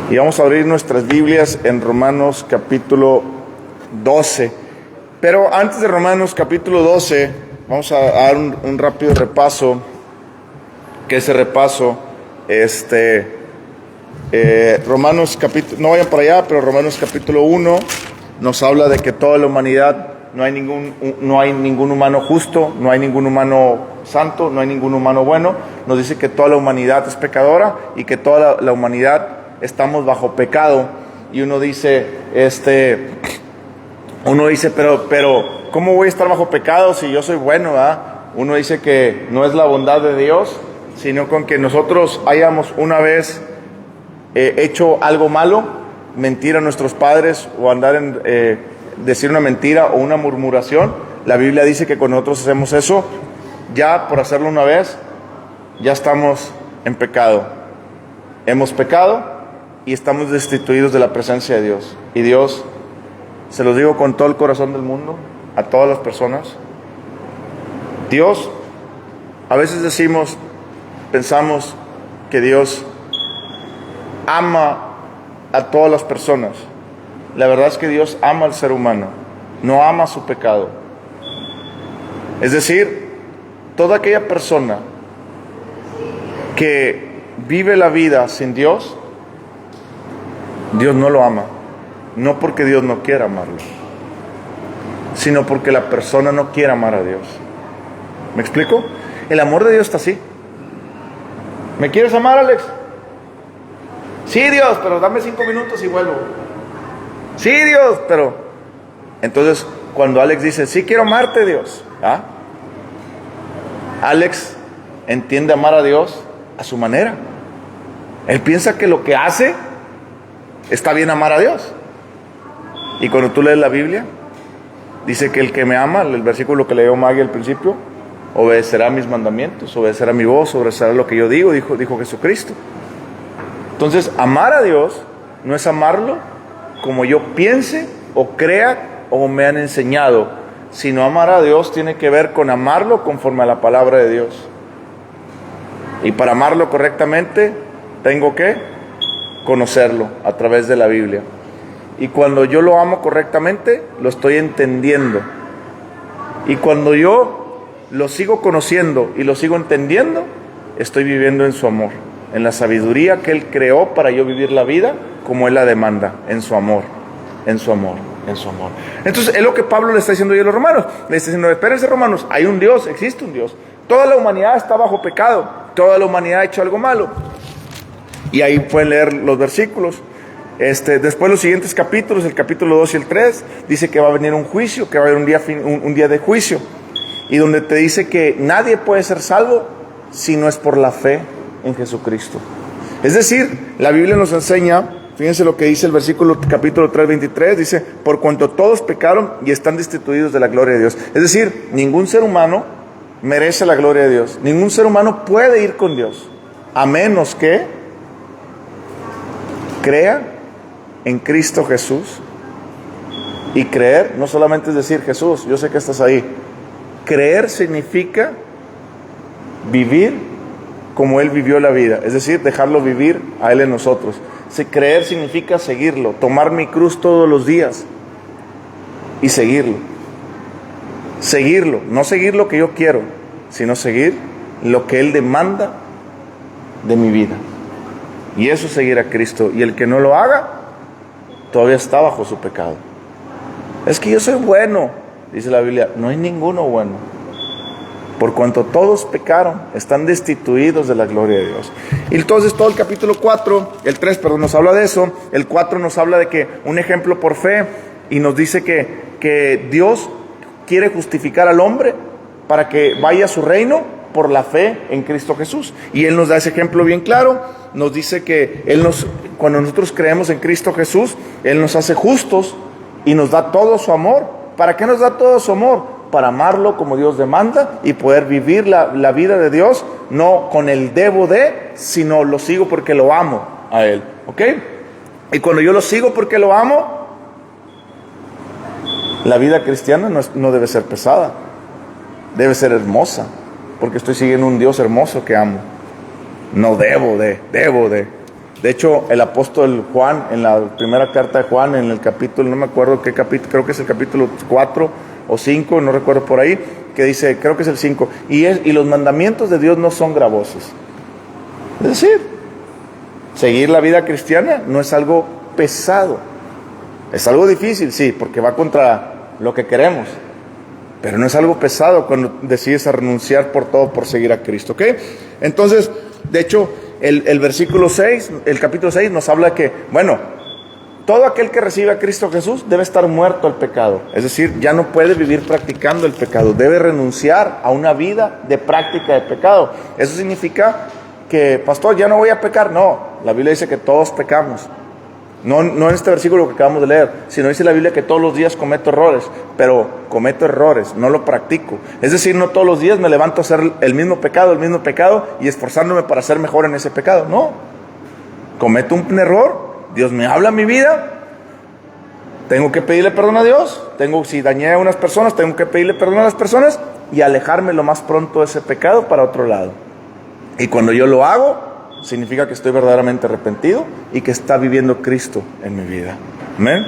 Y vamos a abrir nuestras Biblias en Romanos capítulo 12. Pero antes de Romanos capítulo 12, vamos a dar un rápido repaso. Que ese repaso, Romanos capítulo, no vayan para allá, pero Romanos capítulo 1 nos habla de que toda la humanidad, no hay ningún humano justo, no hay ningún humano santo, no hay ningún humano bueno. Nos dice que toda la humanidad es pecadora y que toda la humanidad estamos bajo pecado. Y uno dice, pero ¿cómo voy a estar bajo pecado si yo soy bueno, verdad? Uno dice que no es la bondad de Dios, sino con que nosotros hayamos una vez hecho algo malo, mentir a nuestros padres o andar en decir una mentira o una murmuración. La Biblia dice que cuando nosotros hacemos eso, ya por hacerlo una vez, ya estamos en pecado. Hemos pecado y estamos destituidos de la presencia de Dios. Y Dios, se los digo con todo el corazón del mundo, a todas las personas, Dios, a veces pensamos que Dios ama a todas las personas. La verdad es que Dios ama al ser humano, no ama su pecado. Es decir, toda aquella persona que vive la vida sin Dios, Dios no lo ama. No porque Dios no quiera amarlo, sino porque la persona no quiere amar a Dios. ¿Me explico? El amor de Dios está así. ¿Me quieres amar, Alex? Sí, Dios, pero dame 5 minutos y vuelvo. Sí, Dios, pero... Entonces, cuando Alex dice, sí quiero amarte, Dios, ¿ah? Alex entiende amar a Dios a su manera. Él piensa que lo que hace está bien amar a Dios. Y cuando tú lees la Biblia, dice que el que me ama, el versículo que leyó Maggie al principio, obedecerá mis mandamientos, obedecerá mi voz, obedecerá lo que yo digo, dijo Jesucristo. Entonces, amar a Dios no es amarlo como yo piense o crea o me han enseñado, sino amar a Dios tiene que ver con amarlo conforme a la palabra de Dios. Y para amarlo correctamente, tengo que conocerlo a través de la Biblia. Y cuando yo lo amo correctamente, lo estoy entendiendo. Y cuando yo lo sigo conociendo y lo sigo entendiendo, estoy viviendo en su amor, en la sabiduría que Él creó para yo vivir la vida como Él la demanda, en su amor, en su amor, en su amor. Entonces es lo que Pablo le está diciendo a los romanos. Le está diciendo, espérense, romanos, hay un Dios, existe un Dios. Toda la humanidad está bajo pecado, toda la humanidad ha hecho algo malo. Y ahí pueden leer los versículos. Después los siguientes capítulos, el capítulo 2 y el 3, dice que va a venir un juicio, que va a haber un día de juicio. Y donde te dice que nadie puede ser salvo si no es por la fe en Jesucristo. Es decir, la Biblia nos enseña, fíjense lo que dice el versículo capítulo 3, 23, dice, por cuanto todos pecaron y están destituidos de la gloria de Dios. Es decir, ningún ser humano merece la gloria de Dios. Ningún ser humano puede ir con Dios, a menos que crea en Cristo Jesús. Y creer no solamente es decir, Jesús, yo sé que estás ahí. Creer significa vivir como Él vivió la vida, es decir, dejarlo vivir a Él en nosotros. Creer significa seguirlo, tomar mi cruz todos los días y seguirlo. Seguirlo, no seguir lo que yo quiero, sino seguir lo que Él demanda de mi vida. Y eso es seguir a Cristo. Y el que no lo haga, todavía está bajo su pecado. Es que yo soy bueno, dice la Biblia. No hay ninguno bueno. Por cuanto todos pecaron, están destituidos de la gloria de Dios. Y entonces todo el capítulo 4, el 3, nos habla de eso. El 4 nos habla de que un ejemplo por fe. Y nos dice que Dios quiere justificar al hombre para que vaya a su reino por la fe en Cristo Jesús. Y Él nos da ese ejemplo bien claro. Nos dice que cuando nosotros creemos en Cristo Jesús, Él nos hace justos y nos da todo su amor. ¿Para qué nos da todo su amor? Para amarlo como Dios demanda y poder vivir la vida de Dios, no con el debo de, sino lo sigo porque lo amo a Él. ¿Ok? Y cuando yo lo sigo porque lo amo, la vida cristiana no debe ser pesada, debe ser hermosa, porque estoy siguiendo un Dios hermoso que amo. No debo de. De hecho, el apóstol Juan, en la primera carta de Juan, en el capítulo, no me acuerdo qué capítulo, creo que es el capítulo 4 o 5, no recuerdo por ahí, que dice, creo que es el 5, y los mandamientos de Dios no son gravosos. Es decir, seguir la vida cristiana no es algo pesado. Es algo difícil, sí, porque va contra lo que queremos. Pero no es algo pesado cuando decides a renunciar por todo por seguir a Cristo, ¿ok? Entonces, de hecho, el versículo 6, el capítulo 6 nos habla que, bueno, todo aquel que recibe a Cristo Jesús debe estar muerto al pecado. Es decir, ya no puede vivir practicando el pecado. Debe renunciar a una vida de práctica de pecado. Eso significa que, pastor, ya no voy a pecar. No, la Biblia dice que todos pecamos. No en este versículo que acabamos de leer, sino dice la Biblia que todos los días cometo errores, pero cometo errores, no lo practico. Es decir, no todos los días me levanto a hacer el mismo pecado y esforzándome para ser mejor en ese pecado. No, cometo un error, Dios me habla a mi vida, tengo que pedirle perdón a Dios, si dañé a unas personas, tengo que pedirle perdón a las personas y alejarme lo más pronto de ese pecado para otro lado. Y cuando yo lo hago, significa que estoy verdaderamente arrepentido y que está viviendo Cristo en mi vida. Amén.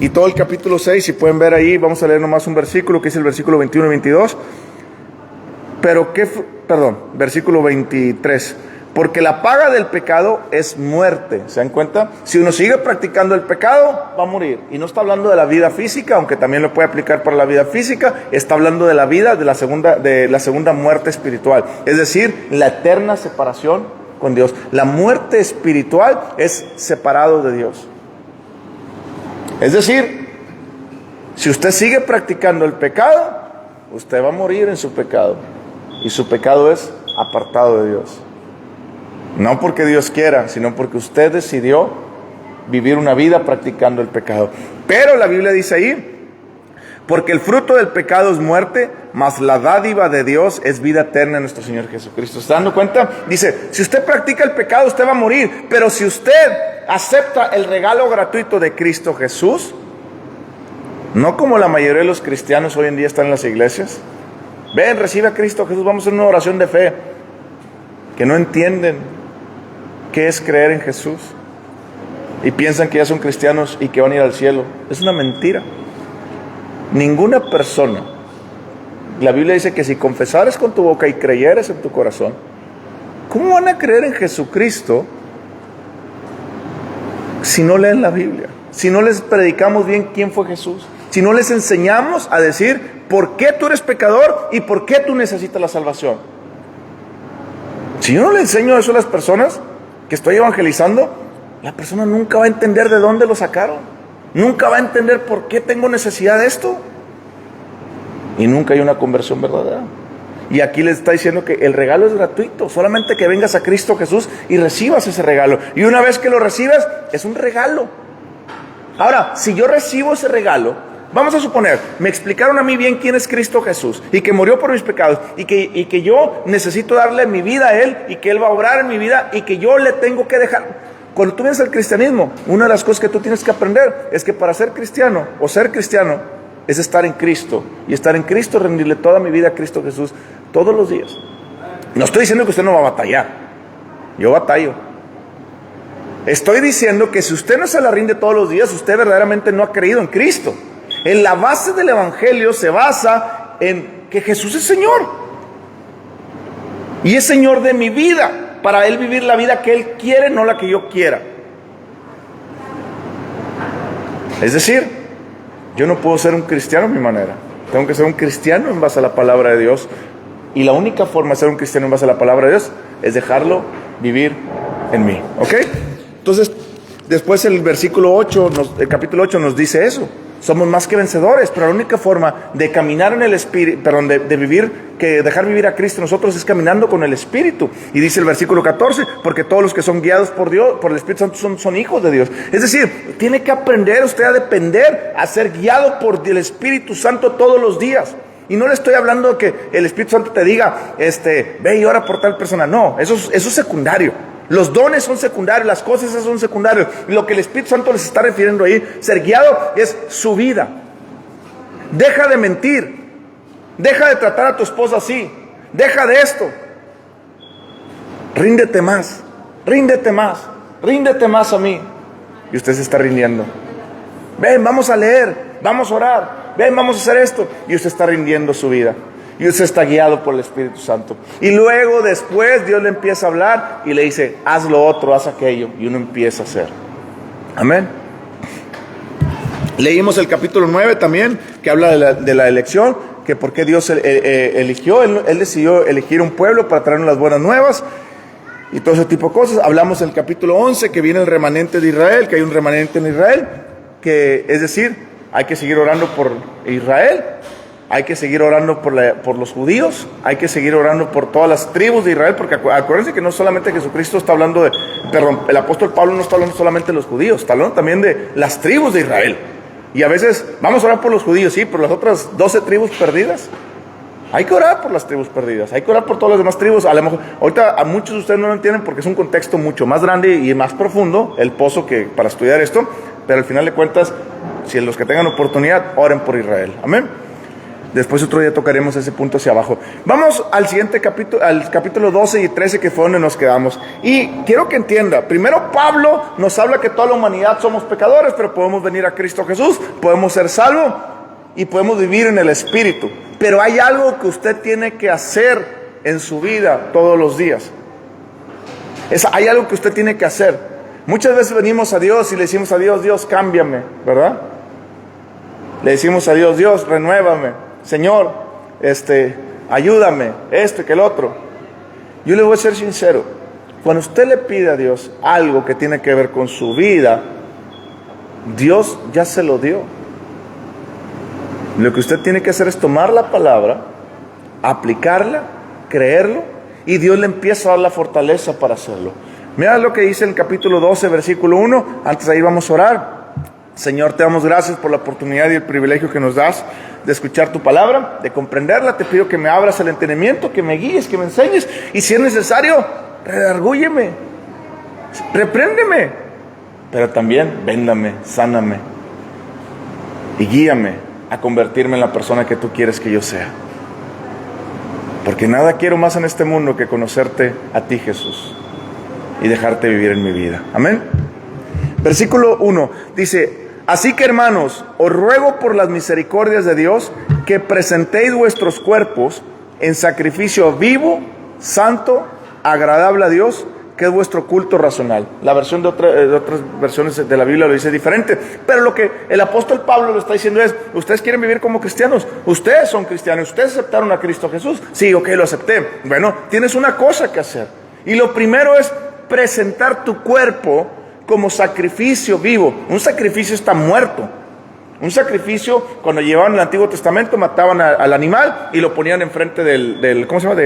Y todo el capítulo 6, si pueden ver ahí, vamos a leer nomás un versículo, que es el versículo 21 y 22. Versículo 23. Porque la paga del pecado es muerte. ¿Se dan cuenta? Si uno sigue practicando el pecado, va a morir. Y no está hablando de la vida física, aunque también lo puede aplicar para la vida física. Está hablando de la vida de la segunda muerte espiritual. Es decir, la eterna separación con Dios. La muerte espiritual es separado de Dios. Es decir, si usted sigue practicando el pecado, usted va a morir en su pecado. Y su pecado es apartado de Dios. No porque Dios quiera, sino porque usted decidió vivir una vida practicando el pecado. Pero la Biblia dice ahí, porque el fruto del pecado es muerte, mas la dádiva de Dios es vida eterna en nuestro Señor Jesucristo. ¿Se está dando cuenta? Dice, si usted practica el pecado, usted va a morir. Pero si usted acepta el regalo gratuito de Cristo Jesús, no como la mayoría de los cristianos hoy en día están en las iglesias. Ven, recibe a Cristo Jesús, vamos a hacer una oración de fe. Que no entienden qué es creer en Jesús. Y piensan que ya son cristianos y que van a ir al cielo. Es una mentira. Ninguna persona, la Biblia dice que si confesares con tu boca y creyeres en tu corazón, ¿cómo van a creer en Jesucristo si no leen la Biblia? Si no les predicamos bien quién fue Jesús, si no les enseñamos a decir por qué tú eres pecador y por qué tú necesitas la salvación. Si yo no le enseño eso a las personas que estoy evangelizando, la persona nunca va a entender de dónde lo sacaron. Nunca va a entender por qué tengo necesidad de esto. Y nunca hay una conversión verdadera. Y aquí les está diciendo que el regalo es gratuito. Solamente que vengas a Cristo Jesús y recibas ese regalo. Y una vez que lo recibes, es un regalo. Ahora, si yo recibo ese regalo, vamos a suponer, me explicaron a mí bien quién es Cristo Jesús y que murió por mis pecados y que yo necesito darle mi vida a Él y que Él va a obrar en mi vida y que yo le tengo que dejar. Cuando tú vienes al cristianismo, una de las cosas que tú tienes que aprender es que para ser cristiano o ser cristiano es estar en Cristo. Y estar en Cristo, rendirle toda mi vida a Cristo Jesús todos los días. No estoy diciendo que usted no va a batallar. Yo batallo. Estoy diciendo que si usted no se la rinde todos los días, usted verdaderamente no ha creído en Cristo. En la base del Evangelio se basa en que Jesús es Señor. Y es Señor de mi vida. Para Él vivir la vida que Él quiere, no la que yo quiera. Es decir, yo no puedo ser un cristiano a mi manera. Tengo que ser un cristiano en base a la palabra de Dios. Y la única forma de ser un cristiano en base a la palabra de Dios es dejarlo vivir en mí. ¿Ok? Entonces, después el versículo 8, el capítulo 8 nos dice eso. Somos más que vencedores, pero la única forma de caminar en el Espíritu, de vivir, que dejar vivir a Cristo nosotros es caminando con el Espíritu. Y dice el versículo 14, porque todos los que son guiados por Dios, por el Espíritu Santo son hijos de Dios. Es decir, tiene que aprender usted a depender, a ser guiado por el Espíritu Santo todos los días. Y no le estoy hablando de que el Espíritu Santo te diga, ve y ora por tal persona. No, eso es secundario. Los dones son secundarios, las cosas esas son secundarias. Lo que el Espíritu Santo les está refiriendo ahí, ser guiado, es su vida. Deja de mentir. Deja de tratar a tu esposa así. Deja de esto. Ríndete más. Ríndete más. ríndete más a mí. Y usted se está rindiendo. Ven, vamos a leer, vamos a orar, ven, vamos a hacer esto. Y usted está rindiendo su vida. Y usted está guiado por el Espíritu Santo. Y luego después Dios le empieza a hablar y le dice, haz lo otro, haz aquello. Y uno empieza a hacer. Amén. Leímos el capítulo 9 también, que habla de la elección, que por qué Dios eligió, él decidió elegir un pueblo para traernos las buenas nuevas y todo ese tipo de cosas. Hablamos en el capítulo 11 que viene el remanente de Israel, que hay un remanente en Israel, que es decir, hay que seguir orando por Israel, hay que seguir orando por los judíos, hay que seguir orando por todas las tribus de Israel, porque acuérdense que no solamente Jesucristo está hablando el apóstol Pablo no está hablando solamente de los judíos, está hablando también de las tribus de Israel. Y a veces vamos a orar por los judíos, sí, por las otras 12 tribus perdidas. Hay que orar por las tribus perdidas, hay que orar por todas las demás tribus. A lo mejor, ahorita a muchos de ustedes no lo entienden porque es un contexto mucho más grande y más profundo, el pozo que para estudiar esto, pero al final de cuentas, si los que tengan oportunidad, oren por Israel. Amén. Después otro día tocaremos ese punto hacia abajo. Vamos al siguiente capítulo, al capítulo 12 y 13, que fue donde nos quedamos. Y quiero que entienda, primero Pablo nos habla que toda la humanidad somos pecadores, pero podemos venir a Cristo Jesús, podemos ser salvos y podemos vivir en el Espíritu. Pero hay algo que usted tiene que hacer en su vida todos los días. Hay algo que usted tiene que hacer. Muchas veces venimos a Dios y le decimos a Dios, Dios, cámbiame, ¿verdad? Le decimos a Dios, Dios, renuévame. Señor, ayúdame, esto y que el otro. Yo le voy a ser sincero, cuando usted le pide a Dios algo que tiene que ver con su vida, Dios ya se lo dio. Lo que usted tiene que hacer es tomar la palabra, aplicarla, creerlo, y Dios le empieza a dar la fortaleza para hacerlo. Mira lo que dice en el capítulo 12, versículo 1, antes de ahí vamos a orar. Señor, te damos gracias por la oportunidad y el privilegio que nos das de escuchar tu palabra, de comprenderla. Te pido que me abras el entendimiento, que me guíes, que me enseñes. Y si es necesario, redargúyeme, repréndeme. Pero también véndame, sáname y guíame a convertirme en la persona que tú quieres que yo sea. Porque nada quiero más en este mundo que conocerte a ti, Jesús, y dejarte vivir en mi vida. Amén. Versículo 1 dice: así que, hermanos, os ruego por las misericordias de Dios que presentéis vuestros cuerpos en sacrificio vivo, santo, agradable a Dios, que es vuestro culto racional. La versión de otras versiones de la Biblia lo dice diferente, pero lo que el apóstol Pablo lo está diciendo es: ustedes quieren vivir como cristianos, ustedes son cristianos, ustedes aceptaron a Cristo Jesús. Sí, ok, lo acepté. Bueno, tienes una cosa que hacer, y lo primero es presentar tu cuerpo como sacrificio vivo. Un sacrificio está muerto. Un sacrificio, cuando llevaban el Antiguo Testamento, mataban al animal y lo ponían enfrente del ¿cómo se llama?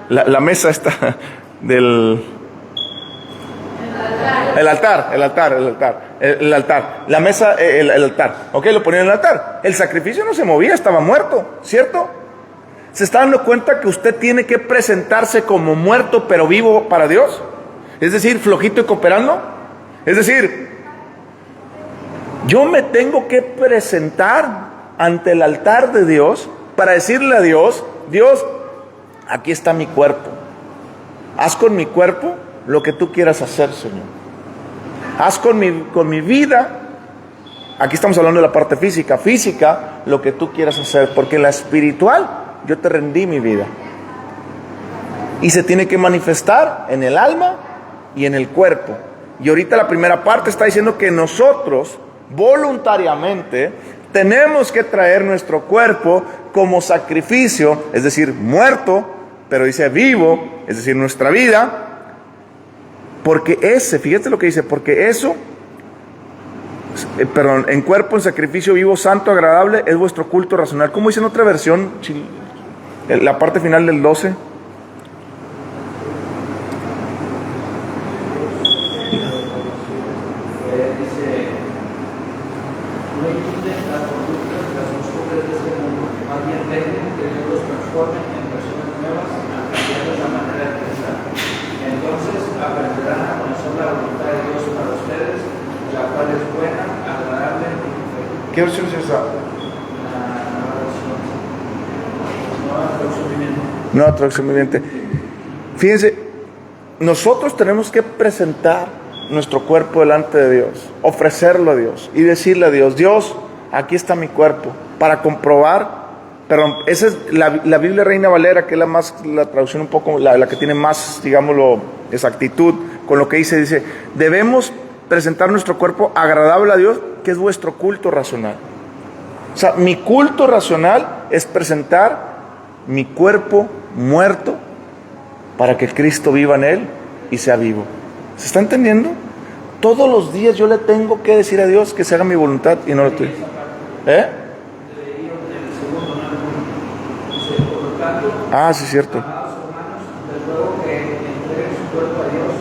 La mesa esta, el altar, la mesa, el altar, ok, lo ponían en el altar. El sacrificio no se movía, estaba muerto, ¿cierto? ¿Se está dando cuenta que usted tiene que presentarse como muerto pero vivo para Dios? Es decir, flojito y cooperando. Es decir, yo me tengo que presentar ante el altar de Dios para decirle a Dios: Dios, aquí está mi cuerpo. Haz con mi cuerpo lo que tú quieras hacer, Señor. Haz con mi vida. Aquí estamos hablando de la parte física, lo que tú quieras hacer, porque en la espiritual yo te rendí mi vida. Y se tiene que manifestar en el alma y en el cuerpo. Y ahorita la primera parte está diciendo que nosotros voluntariamente tenemos que traer nuestro cuerpo como sacrificio, es decir, muerto, pero dice vivo, es decir, nuestra vida. Porque fíjate lo que dice, porque eso, en cuerpo, en sacrificio vivo, santo, agradable, es vuestro culto racional. ¿Cómo dice en otra versión? La parte final del 12. ¿Qué versión es esa? Nueva traducción viviente. Fíjense, nosotros tenemos que presentar nuestro cuerpo delante de Dios, ofrecerlo a Dios y decirle a Dios, Dios, aquí está mi cuerpo, para comprobar. Perdón, esa es la Biblia Reina Valera, que es la traducción un poco, la que tiene más, digámoslo, exactitud con lo que dice, debemos presentar nuestro cuerpo agradable a Dios, que es vuestro culto racional. O sea, mi culto racional es presentar mi cuerpo muerto para que Cristo viva en él y sea vivo. ¿Se está entendiendo? Todos los días yo le tengo que decir a Dios que se haga mi voluntad y no lo tuya. Ah, sí, es cierto. Amados hermanos, les ruego que entreguen su cuerpo a Dios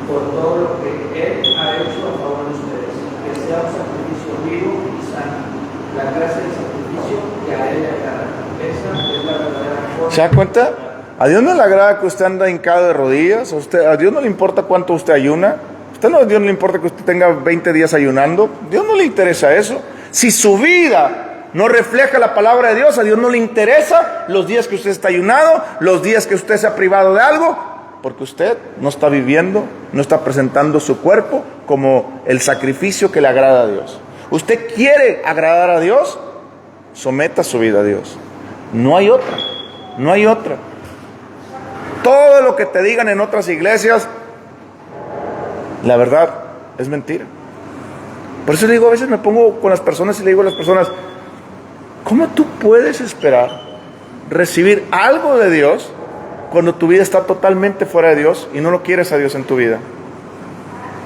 por todo lo que Él ha hecho a favor de ustedes, que sea un sacrificio vivo y sano, la clase de sacrificio que a Él le agrada. Esa es la verdadera forma. ¿Se da cuenta? A Dios no le agrada que usted ande hincado de rodillas, a Dios no le importa cuánto usted ayuna, a Dios no le importa que usted tenga 20 días ayunando, a Dios no le interesa eso. Si su vida no refleja la palabra de Dios, a Dios no le interesa los días que usted está ayunado, los días que usted se ha privado de algo, porque usted no está viviendo, no está presentando su cuerpo como el sacrificio que le agrada a Dios. Usted quiere agradar a Dios, someta su vida a Dios. No hay otra, no hay otra. Todo lo que te digan en otras iglesias, la verdad, es mentira. Por eso le digo, a veces me pongo con las personas y le digo a las personas, ¿cómo tú puedes esperar recibir algo de Dios cuando tu vida está totalmente fuera de Dios y no lo quieres a Dios en tu vida?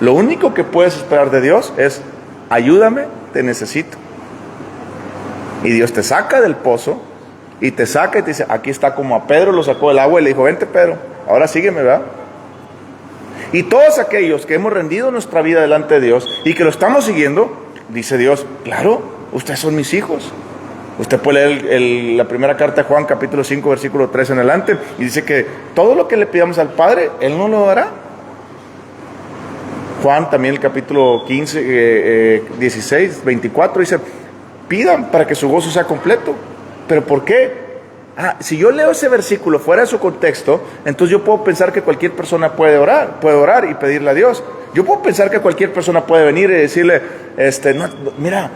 Lo único que puedes esperar de Dios es, ayúdame, te necesito. Y Dios te saca del pozo y te saca y te dice, aquí está, como a Pedro lo sacó del agua y le dijo, vente Pedro, ahora sígueme, ¿verdad? Y todos aquellos que hemos rendido nuestra vida delante de Dios y que lo estamos siguiendo, dice Dios, claro, ustedes son mis hijos. Usted puede leer la primera carta de Juan, capítulo 5, versículo 3 en adelante, y dice que todo lo que le pidamos al Padre, Él nos lo dará. Juan también, el capítulo 15, 16, 24, dice, pidan para que su gozo sea completo. ¿Pero por qué? Si yo leo ese versículo fuera de su contexto, entonces yo puedo pensar que cualquier persona puede orar y pedirle a Dios. Yo puedo pensar que cualquier persona puede venir y decirle, mira,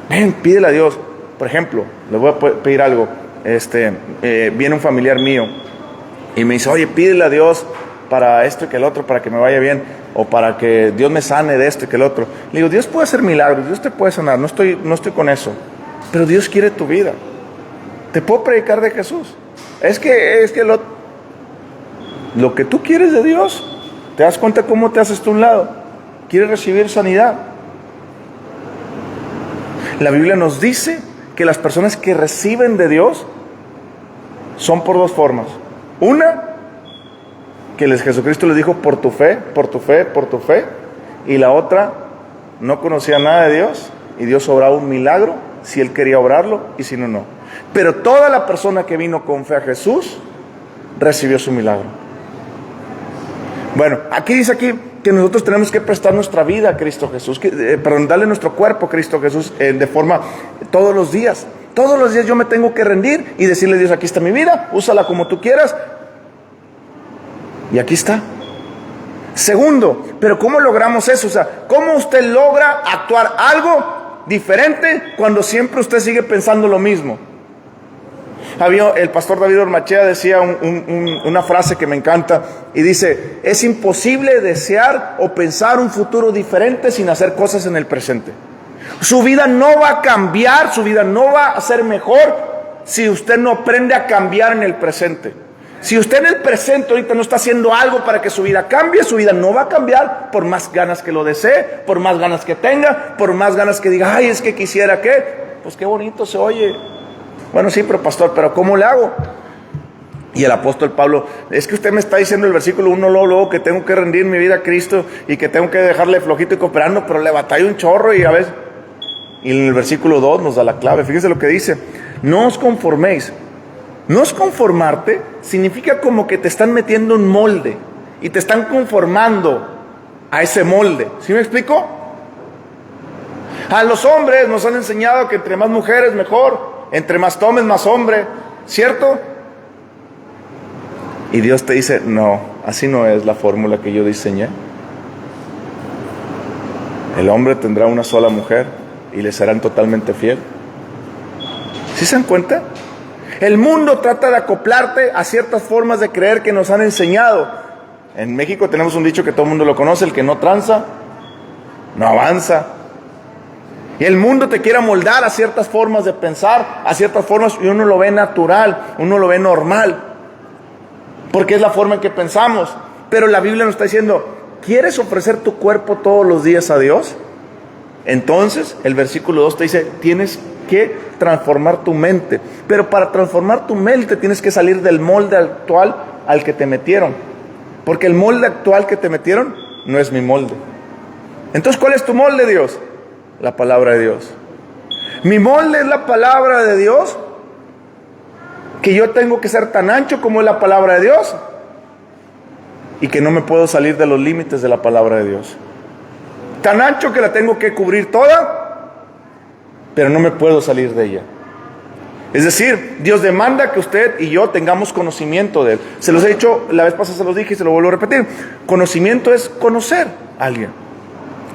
ven, pídele a Dios. Por ejemplo, le voy a pedir algo, viene un familiar mío y me dice, oye, pídele a Dios para esto y que el otro, para que me vaya bien, o para que Dios me sane de esto y que el otro. Le digo, Dios puede hacer milagros, Dios te puede sanar, no estoy con eso, pero Dios quiere tu vida. Te puedo predicar de Jesús. Es que lo que tú quieres de Dios, ¿te das cuenta cómo te haces tú a un lado? ¿Quieres recibir sanidad? La Biblia nos dice que las personas que reciben de Dios son por dos formas. Una, que Jesucristo les dijo, por tu fe, por tu fe, por tu fe. Y la otra, no conocía nada de Dios y Dios obraba un milagro si Él quería obrarlo y si no, no. Pero toda la persona que vino con fe a Jesús recibió su milagro. Bueno, aquí dice que nosotros tenemos que prestar nuestra vida a Cristo Jesús, darle nuestro cuerpo a Cristo Jesús de forma, todos los días. Todos los días yo me tengo que rendir y decirle a Dios, aquí está mi vida, úsala como tú quieras. Y aquí está. Segundo, pero ¿cómo logramos eso? O sea, ¿cómo usted logra actuar algo diferente cuando siempre usted sigue pensando lo mismo? El pastor David Ormachea decía una frase que me encanta y dice, es imposible desear o pensar un futuro diferente sin hacer cosas en el presente. Su vida no va a cambiar, su vida no va a ser mejor si usted no aprende a cambiar en el presente. Si usted en el presente ahorita no está haciendo algo para que su vida cambie, su vida no va a cambiar por más ganas que lo desee, por más ganas que tenga, por más ganas que diga, ay, es que quisiera que, pues qué bonito se oye. Bueno, sí, pero pastor, ¿pero cómo le hago? Y el apóstol Pablo, es que usted me está diciendo el versículo 1 luego que tengo que rendir mi vida a Cristo y que tengo que dejarle flojito y cooperando, pero le batalla un chorro y a veces... Y en el versículo 2 nos da la clave, fíjese lo que dice, no os conforméis. No es conformarte, significa como que te están metiendo un molde y te están conformando a ese molde. ¿Sí me explico? A los hombres nos han enseñado que entre más mujeres mejor, entre más tomes más hombre, ¿cierto? Y Dios te dice, no, así no es la fórmula que yo diseñé. El hombre tendrá una sola mujer y le serán totalmente fiel. ¿Sí se dan cuenta? El mundo trata de acoplarte a ciertas formas de creer que nos han enseñado. En México tenemos un dicho que todo el mundo lo conoce: el que no tranza, no avanza. Y el mundo te quiere amoldar a ciertas formas de pensar, a ciertas formas, y uno lo ve natural, uno lo ve normal, porque es la forma en que pensamos. Pero la Biblia nos está diciendo: ¿quieres ofrecer tu cuerpo todos los días a Dios? Entonces, el versículo 2 te dice: tienes que transformar tu mente. Pero para transformar tu mente tienes que salir del molde actual al que te metieron. Porque el molde actual que te metieron no es mi molde. Entonces, ¿cuál es tu molde, Dios? La palabra de Dios. Mi molde es la palabra de Dios, que yo tengo que ser tan ancho como es la palabra de Dios, y que no me puedo salir de los límites de la palabra de Dios. Tan ancho que la tengo que cubrir toda, pero no me puedo salir de ella. Es decir, Dios demanda que usted y yo tengamos conocimiento de Él. Se los he dicho, la vez pasada se los dije y se lo vuelvo a repetir. Conocimiento es conocer a alguien.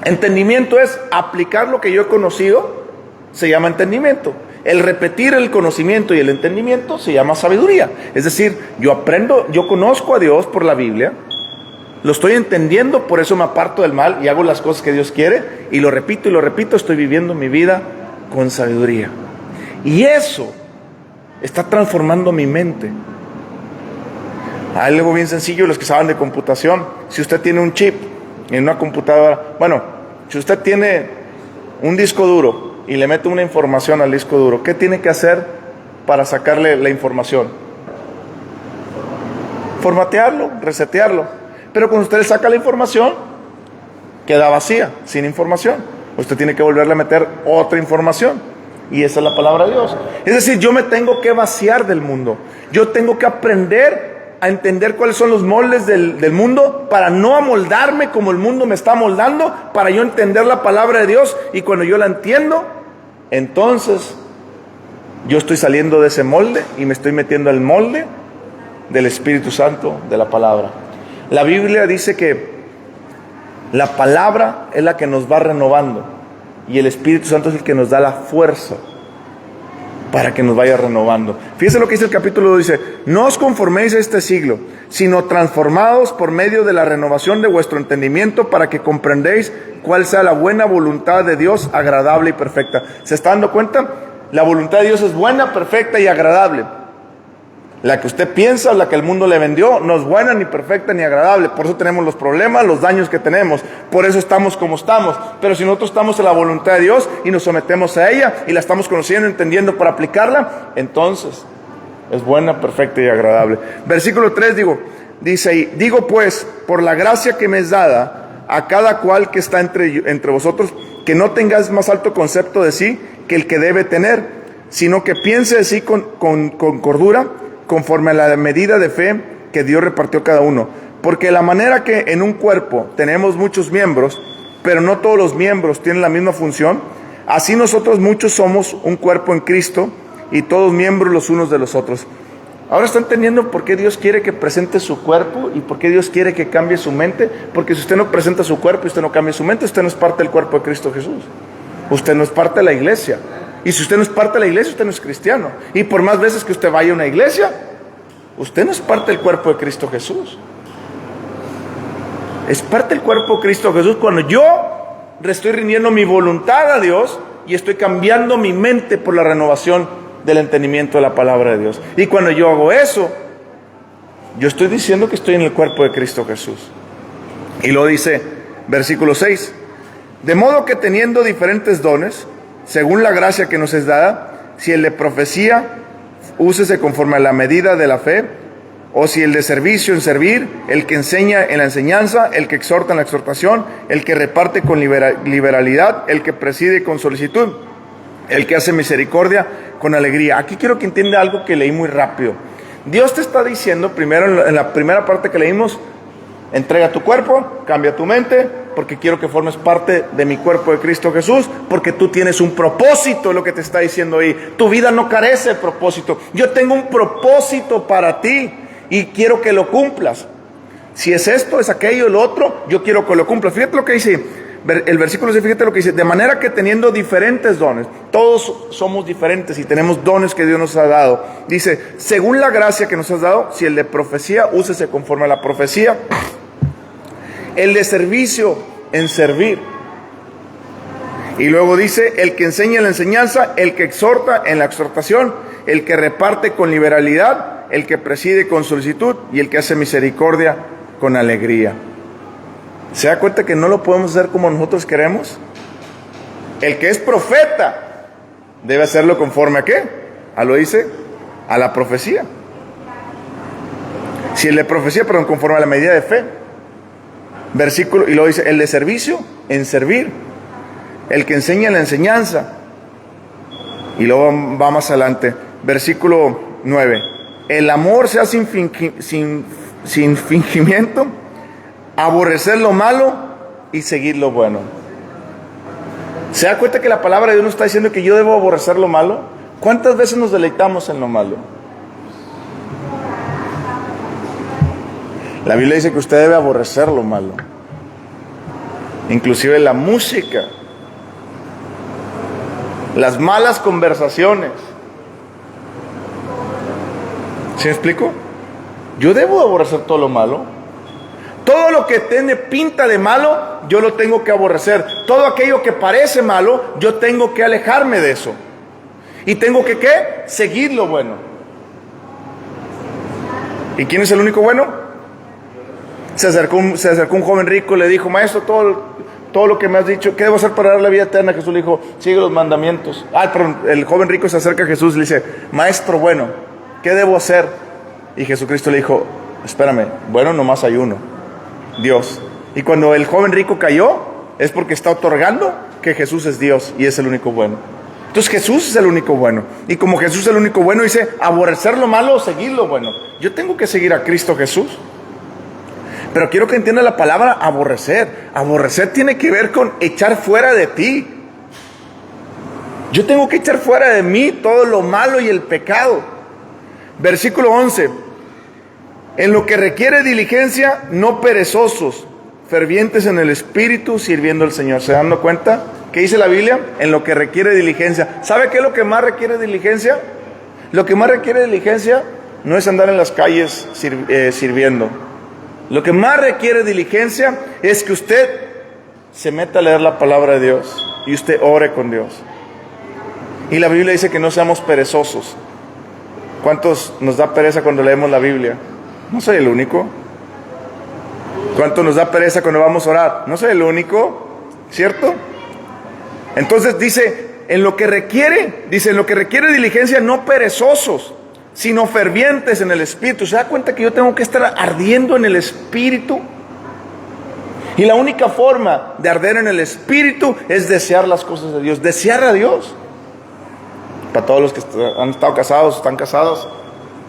Entendimiento es aplicar lo que yo he conocido, se llama entendimiento. El repetir el conocimiento y el entendimiento se llama sabiduría. Es decir, yo aprendo, yo conozco a Dios por la Biblia, lo estoy entendiendo, por eso me aparto del mal y hago las cosas que Dios quiere, y lo repito, estoy viviendo mi vida con sabiduría. Y eso está transformando mi mente. Algo bien sencillo, los que saben de computación: si usted tiene un chip en una computadora, bueno, si usted tiene un disco duro y le mete una información al disco duro, ¿qué tiene que hacer para sacarle la información? Formatearlo, resetearlo. Pero cuando usted le saca la información, queda vacía, sin información. Usted tiene que volverle a meter otra información, y esa es la palabra de Dios. Es decir, yo me tengo que vaciar del mundo. Yo tengo que aprender a entender cuáles son los moldes del mundo, para no amoldarme como el mundo me está amoldando, para yo entender la palabra de Dios. Y cuando yo la entiendo, entonces yo estoy saliendo de ese molde y me estoy metiendo al molde del Espíritu Santo, de la palabra. La Biblia dice que la palabra es la que nos va renovando, y el Espíritu Santo es el que nos da la fuerza para que nos vaya renovando. Fíjense lo que dice el capítulo 2, dice: no os conforméis a este siglo, sino transformados por medio de la renovación de vuestro entendimiento, para que comprendéis cuál sea la buena voluntad de Dios, agradable y perfecta. ¿Se está dando cuenta? La voluntad de Dios es buena, perfecta y agradable. La que usted piensa, la que el mundo le vendió, no es buena, ni perfecta, ni agradable. Por eso tenemos los problemas, los daños que tenemos. Por eso estamos como estamos. Pero si nosotros estamos en la voluntad de Dios y nos sometemos a ella y la estamos conociendo, entendiendo para aplicarla, entonces es buena, perfecta y agradable. Versículo 3 dice ahí: digo pues, por la gracia que me es dada, a cada cual que está entre vosotros, que no tengas más alto concepto de sí que el que debe tener, sino que piense de sí con cordura, conforme a la medida de fe que Dios repartió a cada uno. Porque de la manera que en un cuerpo tenemos muchos miembros, pero no todos los miembros tienen la misma función, así nosotros muchos somos un cuerpo en Cristo, y todos miembros los unos de los otros. Ahora está entendiendo por qué Dios quiere que presente su cuerpo y por qué Dios quiere que cambie su mente. Porque si usted no presenta su cuerpo y usted no cambia su mente, usted no es parte del cuerpo de Cristo Jesús. Usted no es parte de la iglesia. Y si usted no es parte de la iglesia, usted no es cristiano. Y por más veces que usted vaya a una iglesia, usted no es parte del cuerpo de Cristo Jesús. Es parte del cuerpo de Cristo Jesús cuando yo estoy rindiendo mi voluntad a Dios y estoy cambiando mi mente por la renovación del entendimiento de la palabra de Dios. Y cuando yo hago eso, yo estoy diciendo que estoy en el cuerpo de Cristo Jesús. Y lo dice, versículo 6: de modo que teniendo diferentes dones, según la gracia que nos es dada, si el de profecía, úsese conforme a la medida de la fe, o si el de servicio, en servir, el que enseña en la enseñanza, el que exhorta en la exhortación, el que reparte con liberalidad, el que preside con solicitud, el que hace misericordia con alegría. Aquí quiero que entienda algo que leí muy rápido. Dios te está diciendo, primero en la primera parte que leímos: entrega tu cuerpo, cambia tu mente, porque quiero que formes parte de mi cuerpo de Cristo Jesús, porque tú tienes un propósito, es lo que te está diciendo ahí. Tu vida no carece de propósito. Yo tengo un propósito para ti y quiero que lo cumplas. Si es esto, es aquello, el otro, yo quiero que lo cumpla. Fíjate lo que dice el versículo, fíjate lo que dice. De manera que teniendo diferentes dones, todos somos diferentes y tenemos dones que Dios nos ha dado. Dice, según la gracia que nos has dado, si el de profecía, úsese conforme a la profecía. El de servicio, en servir. Y luego dice, el que enseña en la enseñanza, el que exhorta en la exhortación, el que reparte con liberalidad, el que preside con solicitud y el que hace misericordia con alegría. ¿Se da cuenta que no lo podemos hacer como nosotros queremos? El que es profeta debe hacerlo conforme a ¿qué? A lo dice, a la profecía. Si el de profecía, perdón, conforme a la medida de fe. Versículo, y luego dice, el de servicio, en servir. El que enseña en la enseñanza. Y luego va más adelante. Versículo 9. El amor sea sin fingimiento, aborrecer lo malo y seguir lo bueno. ¿Se da cuenta que la palabra de Dios nos está diciendo que yo debo aborrecer lo malo? ¿Cuántas veces nos deleitamos en lo malo? La Biblia dice que usted debe aborrecer lo malo. Inclusive la música, las malas conversaciones. ¿Sí me explico? Yo debo aborrecer todo lo malo. Todo lo que tiene pinta de malo, yo lo tengo que aborrecer. Todo aquello que parece malo, yo tengo que alejarme de eso. Y tengo que, ¿qué? Seguir lo bueno. ¿Y quién es el único bueno? Se acercó un joven rico y le dijo, maestro, todo lo que me has dicho, ¿qué debo hacer para dar la vida eterna? Jesús le dijo, sigue los mandamientos. Perdón, el joven rico se acerca a Jesús y le dice, maestro bueno, ¿qué debo hacer? Y Jesucristo le dijo, espérame, bueno, nomás hay uno, Dios. Y cuando el joven rico cayó, es porque está otorgando que Jesús es Dios y es el único bueno. Entonces Jesús es el único bueno. Y como Jesús es el único bueno, dice, aborrecer lo malo o seguir lo bueno. Yo tengo que seguir a Cristo Jesús. Pero quiero que entienda la palabra aborrecer. Aborrecer tiene que ver con echar fuera de ti. Yo tengo que echar fuera de mí todo lo malo y el pecado. Versículo 11. En lo que requiere diligencia, no perezosos, fervientes en el espíritu, sirviendo al Señor. ¿Se dan cuenta? ¿Qué dice la Biblia? En lo que requiere diligencia. ¿Sabe qué es lo que más requiere diligencia? Lo que más requiere diligencia no es andar en las calles sirviendo. Lo que más requiere diligencia es que usted se meta a leer la palabra de Dios y usted ore con Dios. Y la Biblia dice que no seamos perezosos. ¿Cuántos nos da pereza cuando leemos la Biblia? No soy el único. ¿Cuánto nos da pereza cuando vamos a orar? No soy el único, ¿cierto? Entonces dice, en lo que requiere diligencia, no perezosos, sino fervientes en el espíritu. ¿Se da cuenta que yo tengo que estar ardiendo en el espíritu? Y la única forma de arder en el espíritu es desear las cosas de Dios, desear a Dios. Para todos los que han estado casados, están casados,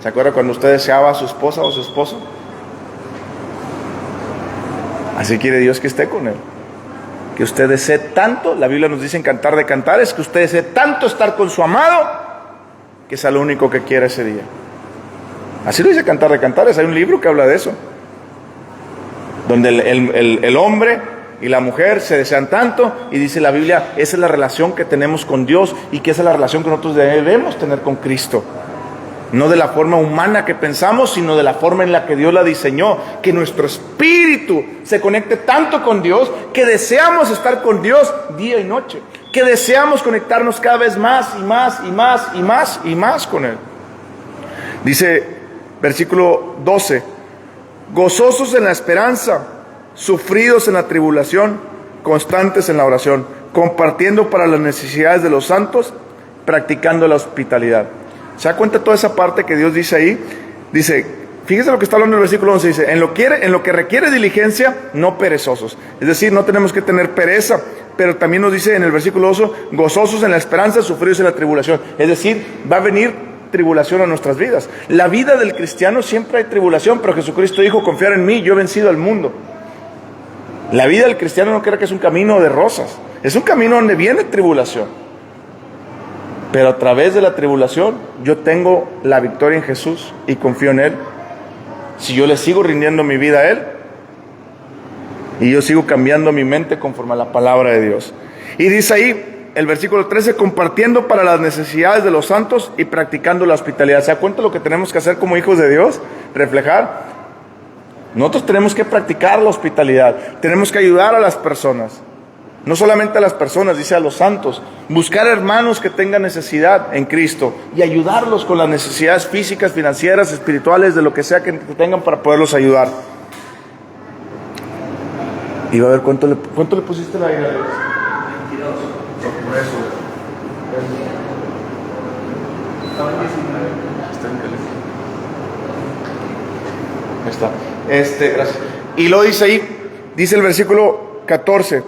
¿se acuerda cuando usted deseaba a su esposa o su esposo? Así quiere Dios que esté con él. Que usted desee tanto, la Biblia nos dice en Cantar de Cantares, que usted desee tanto estar con su amado, que sea lo único que quiera ese día. Así lo dice Cantar de Cantares, hay un libro que habla de eso. Donde el hombre y la mujer se desean tanto, y dice la Biblia, esa es la relación que tenemos con Dios, y que esa es la relación que nosotros debemos tener con Cristo. No de la forma humana que pensamos, sino de la forma en la que Dios la diseñó. Que nuestro espíritu se conecte tanto con Dios, que deseamos estar con Dios día y noche. Que deseamos conectarnos cada vez más y más y más y más y más con Él. Dice, versículo 12, gozosos en la esperanza, sufridos en la tribulación, constantes en la oración, compartiendo para las necesidades de los santos, practicando la hospitalidad. ¿Se da cuenta toda esa parte que Dios dice ahí? Dice, fíjese lo que está hablando en el versículo 11, dice, en lo que requiere diligencia, no perezosos. Es decir, no tenemos que tener pereza, pero también nos dice en el versículo 12, gozosos en la esperanza, sufridos en la tribulación. Es decir, va a venir tribulación a nuestras vidas. La vida del cristiano siempre hay tribulación, pero Jesucristo dijo, confiar en mí, yo he vencido al mundo. La vida del cristiano no crea que es un camino de rosas, es un camino donde viene tribulación. Pero a través de la tribulación, yo tengo la victoria en Jesús y confío en Él. Si yo le sigo rindiendo mi vida a Él, Y yo sigo cambiando mi mente conforme a la palabra de Dios. Y dice ahí, el versículo 13, compartiendo para las necesidades de los santos y practicando la hospitalidad. ¿Se da cuenta lo que tenemos que hacer como hijos de Dios? Reflejar. Nosotros tenemos que practicar la hospitalidad. Tenemos que ayudar a las personas. No solamente a las personas, dice a los santos. Buscar hermanos que tengan necesidad en Cristo y ayudarlos con las necesidades físicas, financieras, espirituales, de lo que sea que tengan para poderlos ayudar. Y va a ver cuánto le pusiste la ira. 22. Por eso. Estaba en 19. Ahí está. Gracias. Y lo dice ahí, dice el versículo 14.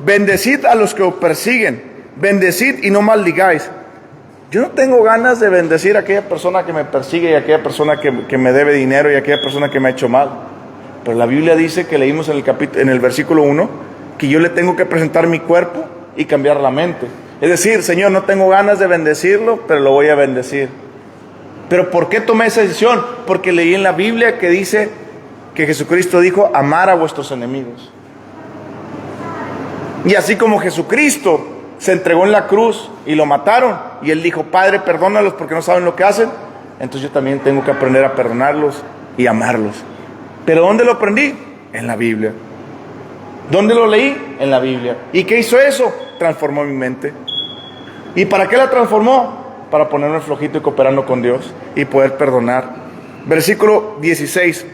Bendecid a los que os persiguen, bendecid y no maldigáis. Yo no tengo ganas de bendecir a aquella persona que me persigue y a aquella persona que me debe dinero y a aquella persona que me ha hecho mal. Pero la Biblia dice, que leímos en el versículo 1, que yo le tengo que presentar mi cuerpo y cambiar la mente. Es decir, Señor, no tengo ganas de bendecirlo, pero lo voy a bendecir. ¿Pero por qué tomé esa decisión? Porque leí en la Biblia que dice que Jesucristo dijo, amar a vuestros enemigos. Y así como Jesucristo se entregó en la cruz y lo mataron, y Él dijo, Padre, perdónalos porque no saben lo que hacen, entonces yo también tengo que aprender a perdonarlos y amarlos. ¿Pero dónde lo aprendí? En la Biblia. ¿Dónde lo leí? En la Biblia. ¿Y qué hizo eso? Transformó mi mente. ¿Y para qué la transformó? Para ponerme flojito y cooperando con Dios y poder perdonar. Versículo 16.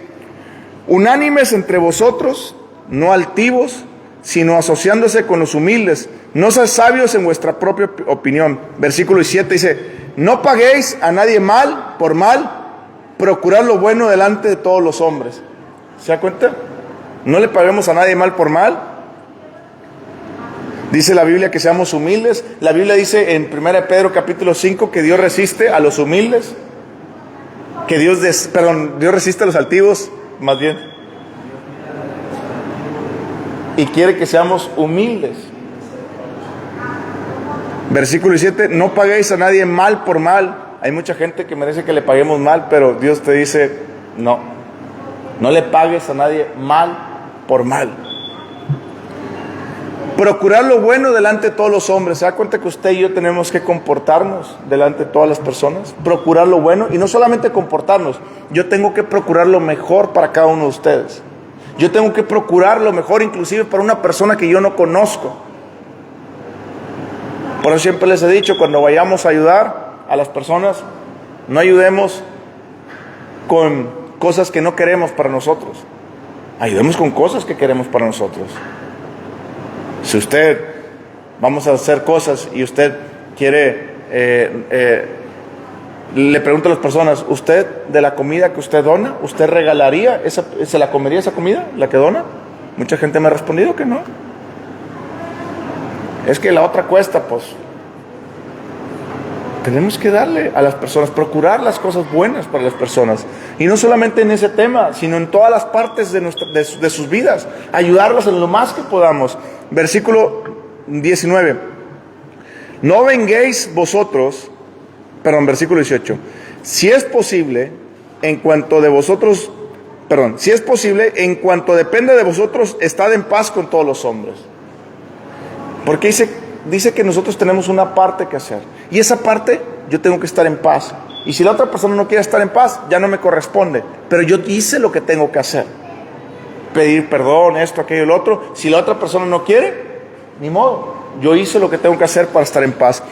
Unánimes entre vosotros, no altivos, sino asociándose con los humildes. No seáis sabios en vuestra propia opinión. Versículo 17 dice, no paguéis a nadie mal por mal, procurad lo bueno delante de todos los hombres. ¿Se da cuenta? No le paguemos a nadie mal por mal. Dice la Biblia que seamos humildes. La Biblia dice en 1 Pedro capítulo 5 que Dios resiste a los humildes. Que Dios resiste a los altivos, más bien. Y quiere que seamos humildes. Versículo 17, no paguéis a nadie mal por mal. Hay mucha gente que merece que le paguemos mal, pero Dios te dice, no le pagues a nadie mal por mal. Procurar lo bueno delante de todos los hombres. ¿Se da cuenta que usted y yo tenemos que comportarnos delante de todas las personas? Procurar lo bueno, y no solamente comportarnos, yo tengo que procurar lo mejor para cada uno de ustedes. Yo tengo que procurar lo mejor inclusive para una persona que yo no conozco. Por eso siempre les he dicho, cuando vayamos a ayudar a las personas, no ayudemos con cosas que no queremos para nosotros. Ayudemos con cosas que queremos para nosotros. Si usted, vamos a hacer cosas y usted quiere, le pregunto a las personas, ¿usted de la comida que usted dona, usted regalaría, se la comería esa comida, la que dona? Mucha gente me ha respondido que no. Es que la otra cuesta, pues. Tenemos que darle a las personas, procurar las cosas buenas para las personas. Y no solamente en ese tema, sino en todas las partes de sus vidas. Ayudarlas en lo más que podamos. Versículo 19. No venguéis vosotros, versículo 18. Si es posible, en cuanto depende de vosotros, estad en paz con todos los hombres. Porque dice que nosotros tenemos una parte que hacer. Y esa parte yo tengo que estar en paz. Y si la otra persona no quiere estar en paz, ya no me corresponde. Pero yo hice lo que tengo que hacer. Pedir perdón, esto, aquello y lo otro. Si la otra persona no quiere, ni modo. Yo hice lo que tengo que hacer para estar en paz.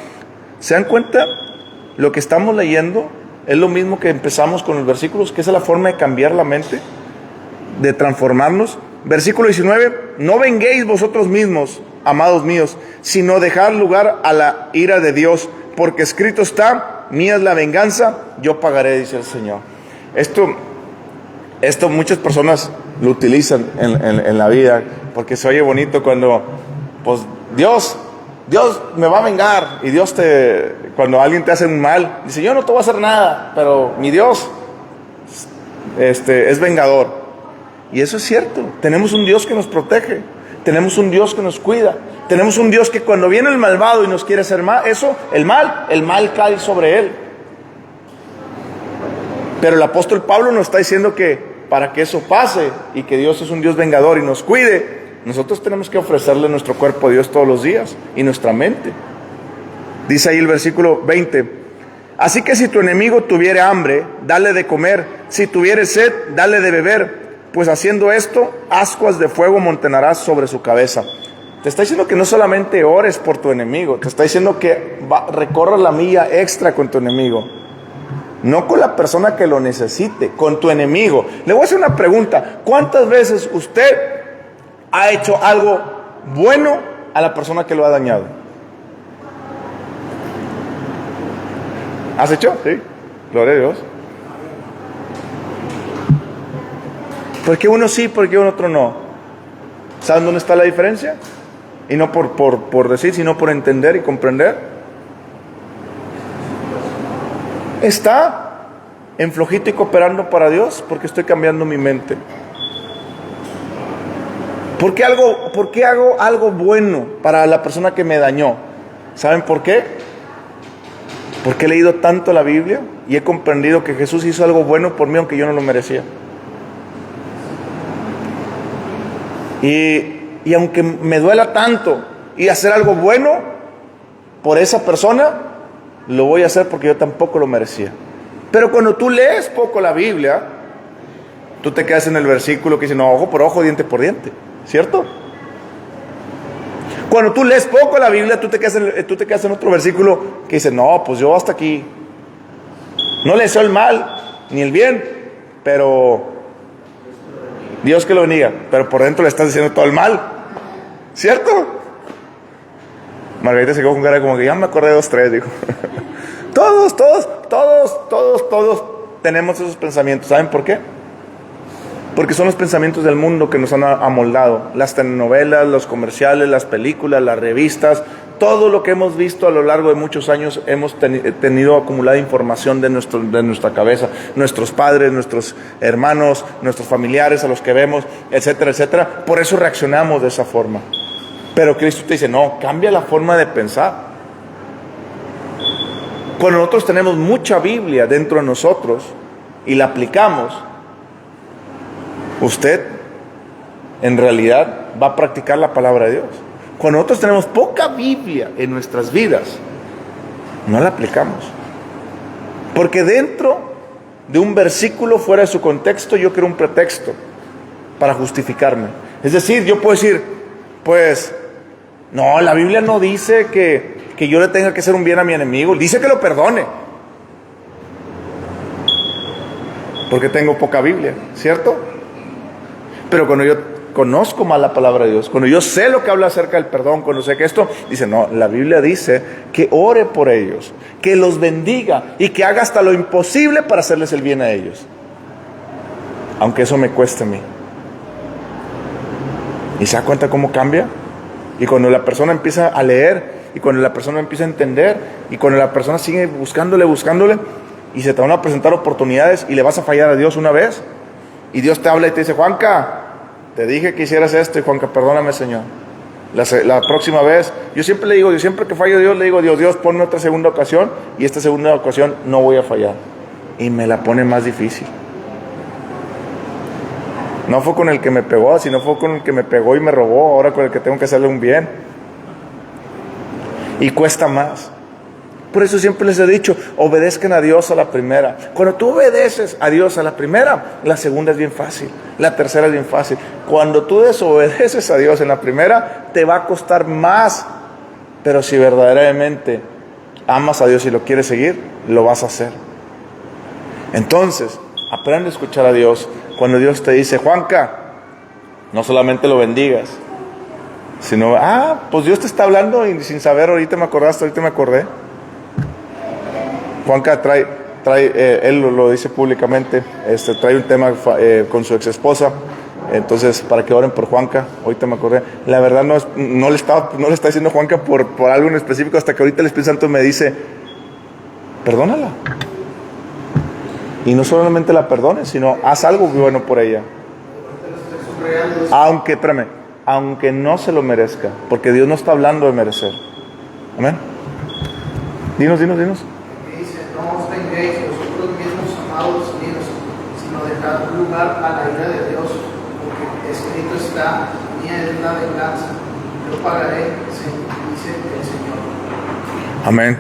¿Se dan cuenta? Lo que estamos leyendo es lo mismo que empezamos con los versículos, que es la forma de cambiar la mente, de transformarnos. Versículo 19. No venguéis vosotros mismos, amados míos, sino dejad lugar a la ira de Dios, porque escrito está, mía es la venganza, yo pagaré, dice el Señor. Esto muchas personas lo utilizan en la vida, porque se oye bonito cuando, pues, Dios me va a vengar, y cuando alguien te hace un mal, dice, yo no te voy a hacer nada, pero mi Dios es vengador. Y eso es cierto, tenemos un Dios que nos protege, tenemos un Dios que nos cuida, tenemos un Dios que cuando viene el malvado y nos quiere hacer mal, el mal cae sobre él. Pero el apóstol Pablo nos está diciendo que para que eso pase y que Dios es un Dios vengador y nos cuide, nosotros tenemos que ofrecerle nuestro cuerpo a Dios todos los días y nuestra mente. Dice ahí el versículo 20: así que si tu enemigo tuviere hambre, dale de comer; si tuviere sed, dale de beber, pues haciendo esto, ascuas de fuego montonarás sobre su cabeza. Te está diciendo que no solamente ores por tu enemigo, te está diciendo que recorras la milla extra con tu enemigo. No con la persona que lo necesite, con tu enemigo. Le voy a hacer una pregunta: ¿cuántas veces usted ha hecho algo bueno a la persona que lo ha dañado? ¿Has hecho? Sí. Gloria a Dios. ¿Por qué uno sí, por qué otro no? ¿Saben dónde está la diferencia? Y no por decir, sino por entender y comprender. Está en flojito y cooperando para Dios, porque estoy cambiando mi mente. ¿Por qué hago algo bueno para la persona que me dañó? ¿Saben por qué? Porque he leído tanto la Biblia y he comprendido que Jesús hizo algo bueno por mí, aunque yo no lo merecía. Y aunque me duela tanto y hacer algo bueno por esa persona, lo voy a hacer porque yo tampoco lo merecía. Pero cuando tú lees poco la Biblia, tú te quedas en el versículo que dice, no, ojo por ojo, diente por diente, ¿cierto? Cuando tú lees poco la Biblia, tú te quedas en otro versículo que dice, no, pues yo hasta aquí no le deseo el mal ni el bien, pero Dios que lo bendiga, pero por dentro le estás diciendo todo el mal, ¿cierto? Margarita se quedó con cara como que ya me acordé de 2, 3, dijo. Todos tenemos esos pensamientos. ¿Saben por qué? Porque son los pensamientos del mundo que nos han amoldado. Las telenovelas, los comerciales, las películas, las revistas, todo lo que hemos visto a lo largo de muchos años hemos tenido acumulada información de nuestra cabeza. Nuestros padres, nuestros hermanos, nuestros familiares a los que vemos, etcétera, etcétera. Por eso reaccionamos de esa forma. Pero Cristo te dice, no, cambia la forma de pensar. Cuando nosotros tenemos mucha Biblia dentro de nosotros y la aplicamos, usted en realidad va a practicar la palabra de Dios. Cuando nosotros tenemos poca Biblia en nuestras vidas, no la aplicamos. Porque dentro de un versículo fuera de su contexto, yo creo un pretexto para justificarme. Es decir, yo puedo decir, pues, no, la Biblia no dice que yo le tenga que hacer un bien a mi enemigo. Dice que lo perdone. Porque tengo poca Biblia, ¿cierto? Pero cuando yo conozco más la palabra de Dios, cuando yo sé lo que habla acerca del perdón, cuando sé que esto, dice, no, la Biblia dice que ore por ellos, que los bendiga y que haga hasta lo imposible para hacerles el bien a ellos. Aunque eso me cueste a mí. ¿Y se da cuenta cómo cambia? Y cuando la persona empieza a leer, y cuando la persona empieza a entender, y cuando la persona sigue buscándole, y se te van a presentar oportunidades y le vas a fallar a Dios una vez, y Dios te habla y te dice, Juanca, te dije que hicieras esto, y Juanca, perdóname, Señor. La próxima vez, yo siempre le digo, yo siempre que fallo a Dios, le digo, Dios, ponme otra segunda ocasión, y esta segunda ocasión no voy a fallar. Y me la pone más difícil. No fue con el que me pegó, sino fue con el que me pegó y me robó, ahora con el que tengo que hacerle un bien. Y cuesta más. Por eso siempre les he dicho, obedezcan a Dios a la primera. Cuando tú obedeces a Dios a la primera, la segunda es bien fácil, la tercera es bien fácil. Cuando tú desobedeces a Dios en la primera, te va a costar más. Pero si verdaderamente amas a Dios y lo quieres seguir, lo vas a hacer. Entonces, aprende a escuchar a Dios. Cuando Dios te dice, Juanca, no solamente lo bendigas, sino, pues Dios te está hablando y sin saber, ahorita me acordé. Juanca trae él lo dice públicamente, trae un tema con su ex esposa, entonces para que oren por Juanca. Ahorita me acordé, la verdad no le está diciendo Juanca por algo en específico, hasta que ahorita el Espíritu Santo me dice, perdónala. Y no solamente la perdones, sino haz algo bueno por ella. Aunque no se lo merezca, porque Dios no está hablando de merecer. Amén. Dinos. Dice, no os venguéis vosotros mismos, amados míos, sino da lugar a la ira de Dios, porque escrito está: mía es la venganza, yo pagaré, dice el Señor. Amén.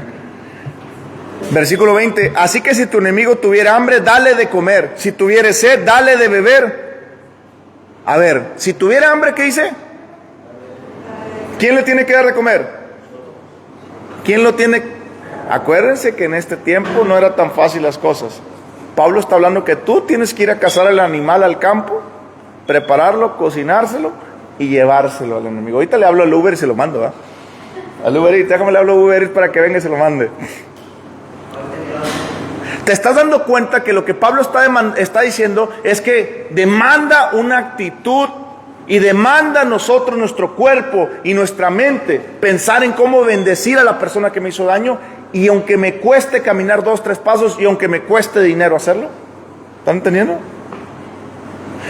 Versículo 20. Así que si tu enemigo tuviera hambre, dale de comer. Si tuviere sed, dale de beber. A ver, si tuviera hambre, ¿qué dice? ¿Quién le tiene que dar de comer? ¿Quién lo tiene? Acuérdense que en este tiempo no era tan fácil las cosas. Pablo está hablando que tú tienes que ir a cazar el animal al campo, prepararlo, cocinárselo y llevárselo al enemigo. Ahorita le hablo al Uber y se lo mando, ¿va? Al Uber Eats, déjame le hablo a Uber Eats para que venga y se lo mande. ¿Te estás dando cuenta que lo que Pablo está diciendo es que demanda una actitud y demanda a nosotros, nuestro cuerpo y nuestra mente, pensar en cómo bendecir a la persona que me hizo daño, y aunque me cueste caminar 2, 3 pasos, y aunque me cueste dinero hacerlo? ¿Están entendiendo?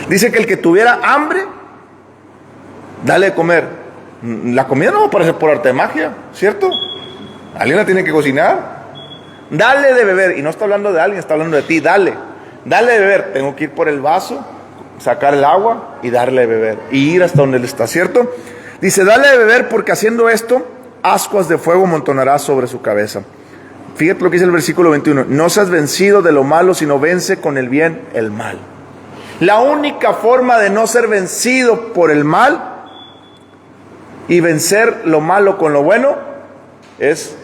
Dice que el que tuviera hambre, dale de comer. La comida no va a aparecer por arte de magia, ¿cierto? Alguien la tiene que cocinar. Dale de beber, y no está hablando de alguien, está hablando de ti. Dale de beber. Tengo que ir por el vaso, sacar el agua y darle de beber, y ir hasta donde él está, ¿cierto? Dice, dale de beber, porque haciendo esto, ascuas de fuego montonarás sobre su cabeza. Fíjate lo que dice el versículo 21. No seas vencido de lo malo, sino vence con el bien el mal. La única forma de no ser vencido por el mal y vencer lo malo con lo bueno es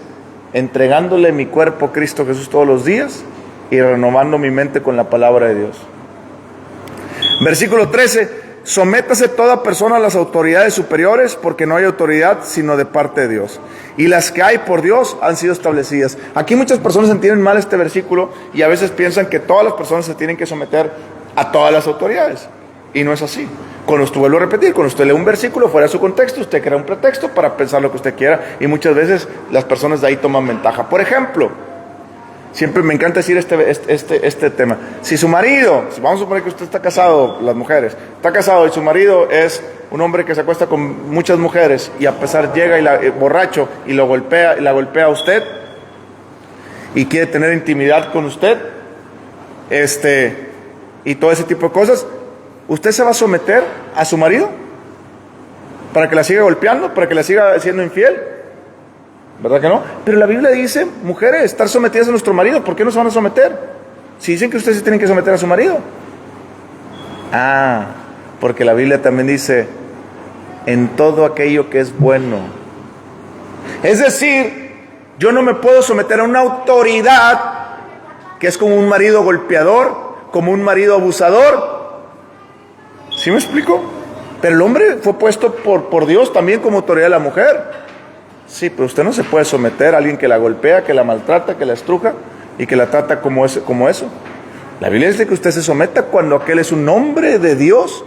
entregándole mi cuerpo a Cristo Jesús todos los días y renovando mi mente con la palabra de Dios. Versículo 13. Sométase toda persona a las autoridades superiores, porque no hay autoridad sino de parte de Dios, y las que hay por Dios han sido establecidas. Aquí muchas personas entienden mal este versículo y a veces piensan que todas las personas se tienen que someter a todas las autoridades, y no es así. Cuando usted, vuelvo a repetir, cuando usted lee un versículo fuera de su contexto, usted crea un pretexto para pensar lo que usted quiera, y muchas veces las personas de ahí toman ventaja. Por ejemplo, siempre me encanta decir este tema. Si su marido, vamos a suponer que usted está casado, las mujeres, está casado y su marido es un hombre que se acuesta con muchas mujeres, y a pesar llega borracho y la golpea a usted y quiere tener intimidad con usted, y todo ese tipo de cosas, ¿usted se va a someter a su marido para que la siga golpeando, para que la siga siendo infiel? ¿Verdad que no? Pero la Biblia dice, mujeres, estar sometidas a nuestro marido. ¿Por qué no se van a someter? Si dicen que ustedes se tienen que someter a su marido. Porque la Biblia también dice, en todo aquello que es bueno. Es decir, yo no me puedo someter a una autoridad que es como un marido golpeador, como un marido abusador. ¿Sí me explico? Pero el hombre fue puesto por Dios también como autoridad de la mujer. Sí, pero usted no se puede someter a alguien que la golpea, que la maltrata, que la estruja y que la trata como eso. La Biblia dice que usted se someta cuando aquel es un hombre de Dios,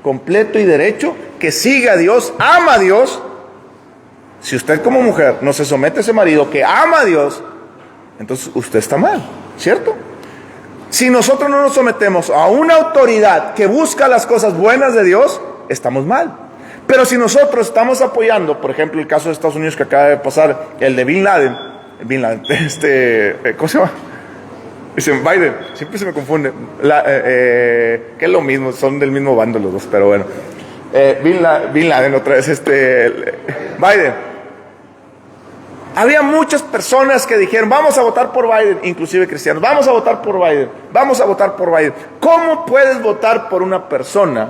completo y derecho, que sigue a Dios, ama a Dios. Si usted como mujer no se somete a ese marido que ama a Dios, entonces usted está mal, ¿cierto? Si nosotros no nos sometemos a una autoridad que busca las cosas buenas de Dios, estamos mal. Pero si nosotros estamos apoyando, por ejemplo, el caso de Estados Unidos que acaba de pasar, el de Bin Laden, ¿cómo se llama? Dicen Biden, siempre se me confunde, que es lo mismo, son del mismo bando los dos, pero bueno. Bin Laden otra vez, Biden. Había muchas personas que dijeron, vamos a votar por Biden, inclusive cristianos, vamos a votar por Biden, vamos a votar por Biden. ¿Cómo puedes votar por una persona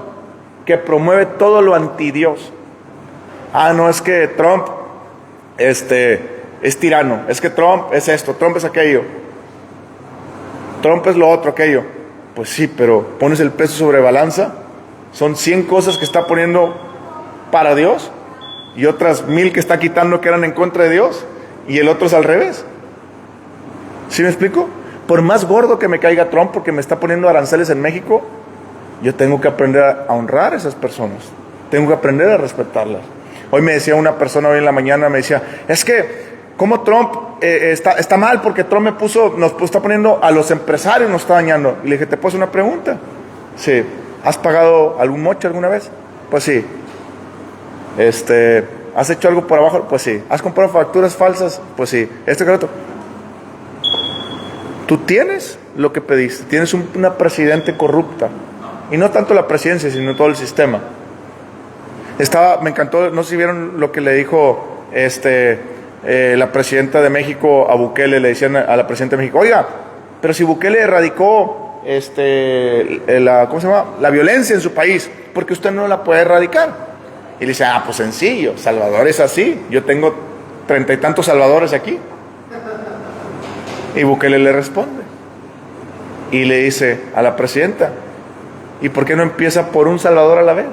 que promueve todo lo anti-Dios? No, es que Trump es tirano, es que Trump es esto, Trump es aquello, Trump es lo otro, aquello. Pues sí, pero pones el peso sobre balanza, son 100 cosas que está poniendo para Dios y otras 1000 que está quitando que eran en contra de Dios, y el otro es al revés. ¿Sí me explico? Por más gordo que me caiga Trump porque me está poniendo aranceles en México, yo tengo que aprender a honrar a esas personas, tengo que aprender a respetarlas. Hoy me decía una persona, hoy en la mañana me decía, es que como Trump está mal porque Trump nos está poniendo a los empresarios, nos está dañando. Y le dije, ¿te puedo hacer una pregunta? Sí. ¿Has pagado algún moche alguna vez? Pues sí. ¿Has hecho algo por abajo? Pues sí. ¿Has comprado facturas falsas? Pues sí. Que otro. Tú tienes lo que pediste. Tienes una presidente corrupta. Y no tanto la presidencia, sino todo el sistema. Me encantó, no sé si vieron lo que le dijo la presidenta de México a Bukele. Le decían a la presidenta de México: oiga, pero si Bukele erradicó ¿cómo se llama? La violencia en su país, ¿por qué usted no la puede erradicar? Y le dice: pues sencillo, Salvador es así, yo tengo 30 y tantos salvadores aquí. Y Bukele le responde y le dice a la presidenta: ¿y por qué no empieza por un salvador a la vez?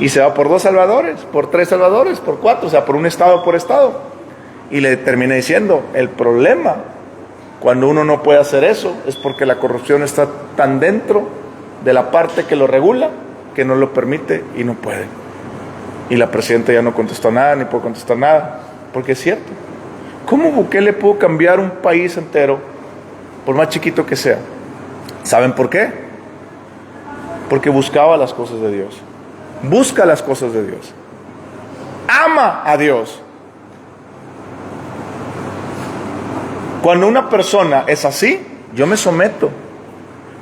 Y se va por 2 salvadores, por 3 salvadores, por 4, o sea, por un estado por estado. Y le termina diciendo: el problema cuando uno no puede hacer eso es porque la corrupción está tan dentro de la parte que lo regula que no lo permite y no puede. Y la presidenta ya no contestó nada, ni pudo contestar nada, porque es cierto. ¿Cómo Bukele pudo cambiar un país entero, por más chiquito que sea? ¿Saben por qué? Porque buscaba las cosas de Dios. Busca las cosas de Dios. Ama a Dios. Cuando una persona es así, yo me someto.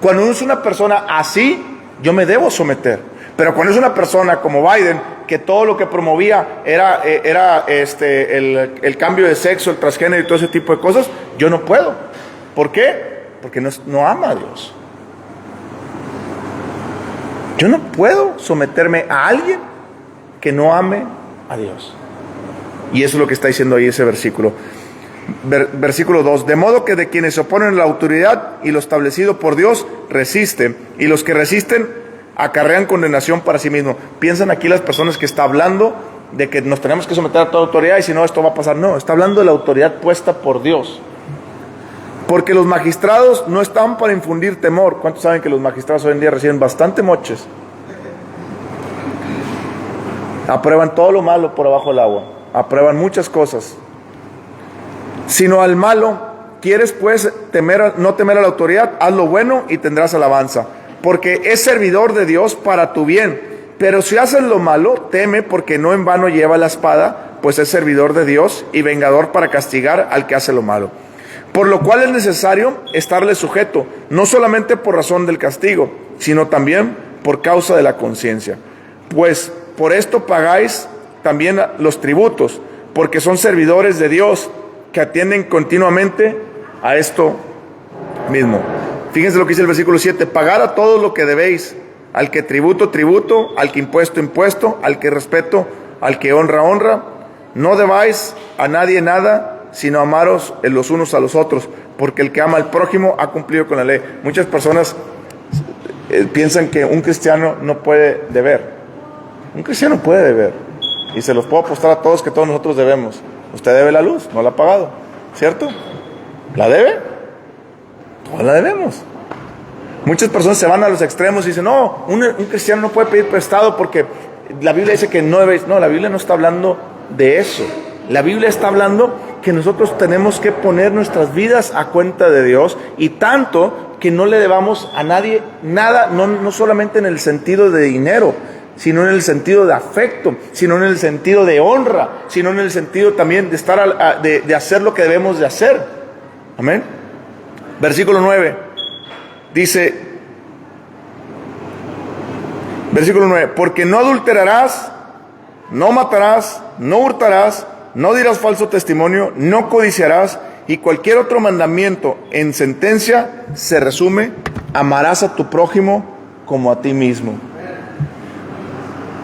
Cuando uno es una persona así, yo me debo someter. Pero cuando es una persona como Biden, que todo lo que promovía era el cambio de sexo, el transgénero y todo ese tipo de cosas, yo no puedo. ¿Por qué? Porque no ama a Dios. Yo no puedo someterme a alguien que no ame a Dios. Y eso es lo que está diciendo ahí ese versículo. Versículo 2: de modo que de quienes se oponen a la autoridad y lo establecido por Dios resisten, y los que resisten acarrean condenación para sí mismos. Piensan aquí las personas que está hablando de que nos tenemos que someter a toda autoridad y si no esto va a pasar. No, está hablando de la autoridad puesta por Dios. Porque los magistrados no están para infundir temor. ¿Cuántos saben que los magistrados hoy en día reciben bastante moches? Aprueban todo lo malo por abajo del agua. Aprueban muchas cosas. Sino al malo. ¿Quieres pues no temer a la autoridad? Haz lo bueno y tendrás alabanza. Porque es servidor de Dios para tu bien. Pero si haces lo malo, teme, porque no en vano lleva la espada, pues es servidor de Dios y vengador para castigar al que hace lo malo. Por lo cual es necesario estarle sujeto, no solamente por razón del castigo, sino también por causa de la conciencia. Pues por esto pagáis también los tributos, porque son servidores de Dios que atienden continuamente a esto mismo. Fíjense lo que dice el versículo 7: pagar a todos lo que debéis, al que tributo, tributo, al que impuesto, impuesto, al que respeto, al que honra, honra. No debáis a nadie nada, sino amaros los unos a los otros, porque el que ama al prójimo ha cumplido con la ley. Muchas personas piensan que un cristiano no puede deber. Un cristiano puede deber, y se los puedo apostar a todos que todos nosotros debemos. Usted debe la luz, no la ha pagado, ¿cierto? ¿La debe? Todos la debemos. Muchas personas se van a los extremos y dicen: no, un cristiano no puede pedir prestado porque la Biblia dice que no debéis. No, la Biblia no está hablando de eso. La Biblia está hablando que nosotros tenemos que poner nuestras vidas a cuenta de Dios, y tanto que no le debamos a nadie nada, no solamente en el sentido de dinero, sino en el sentido de afecto, sino en el sentido de honra, sino en el sentido también de de hacer lo que debemos de hacer. Amén. Versículo 9 dice, versículo 9: porque no adulterarás, no matarás, no hurtarás, no dirás falso testimonio, no codiciarás, y cualquier otro mandamiento en sentencia se resume: amarás a tu prójimo como a ti mismo.